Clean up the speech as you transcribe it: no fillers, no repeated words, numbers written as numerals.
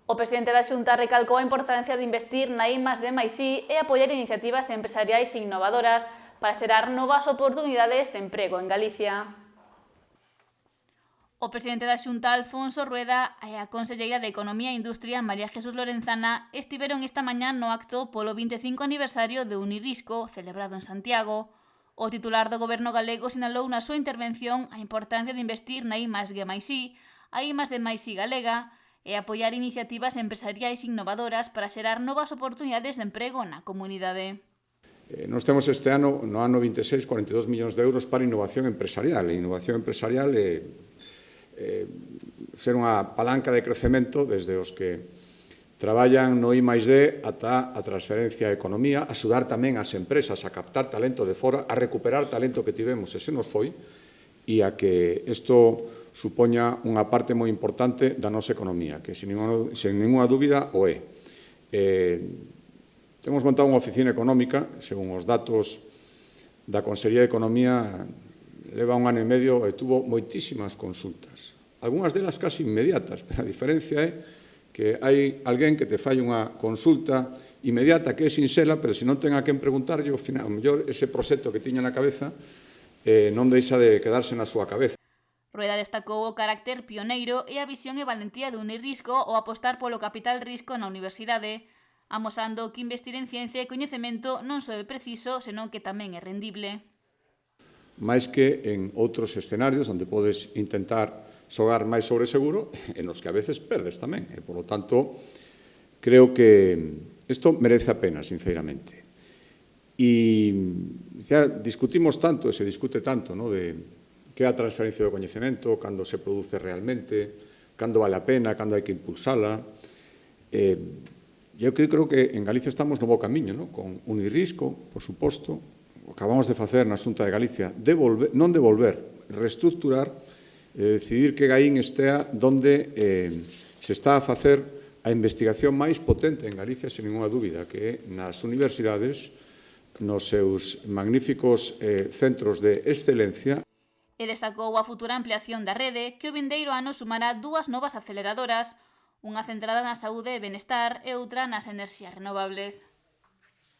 O presidente da Xunta recalcou a importancia de investir na I+D+I e apoiar iniciativas empresariais innovadoras para xerar novas oportunidades de emprego en Galicia. O presidente da Xunta, Alfonso Rueda, e a conselleira de Economía e Industria, María Jesús Lorenzana, estiveron esta mañá no acto polo 25 aniversario de Unirisco, celebrado en Santiago. O titular do Goberno galego sinalou na súa intervención a importancia de investir na I+G+I, a I+D+I galega, e apoiar iniciativas empresariais innovadoras para xerar novas oportunidades de emprego na comunidade. Nós temos este ano, no ano 26, 42 millóns de euros para innovación empresarial. E innovación empresarial é ser unha palanca de crecemento desde os que traballan no I+D ata a transferencia á economía, axudar tamén as empresas a captar talento de fora, a recuperar talento que tivemos e se nos foi, e a que isto supoña unha parte moi importante da nosa economía, que sen ninguna dúbida o é. Temos montado unha oficina económica, según os datos da Consellería de Economía, leva un ano e medio e tuvo moitísimas consultas. Algúnas delas casi inmediatas, pero a diferencia é que hai alguén que te fai unha consulta inmediata que é sinxela, pero se non ten a quen preguntarlle, ao final, ao mellor ese proxecto que tiña na cabeza non deixa de quedarse na súa cabeza. Rueda destacou o carácter pioneiro e a visión e valentía de Unirisco ao apostar polo capital risco na universidade, amosando que investir en ciencia e coñecemento non só é preciso, senón que tamén é rendible. Mais que en outros escenarios onde podes intentar xogar máis sobre seguro e nos que a veces perdes tamén. E, por lo tanto, creo que isto merece a pena, sinceramente. E xa discutimos tanto, e se discute tanto, de que é a transferencia do coñecemento, cando se produce realmente, cando vale a pena, cando hai que impulsala. Eu creo que en Galicia estamos no bo camiño, con Unirisco, por suposto, o que acabamos de facer na Xunta de Galicia, non devolver, reestructurar, decidir que Gaín estea onde se está a facer a investigación máis potente en Galicia, sen ninguna dúbida, que é nas universidades, nos seus magníficos centros de excelencia. E destacou a futura ampliación da rede, que o vindeiro ano sumará 2 novas aceleradoras, unha centrada na saúde e benestar e outra nas enerxías renovables.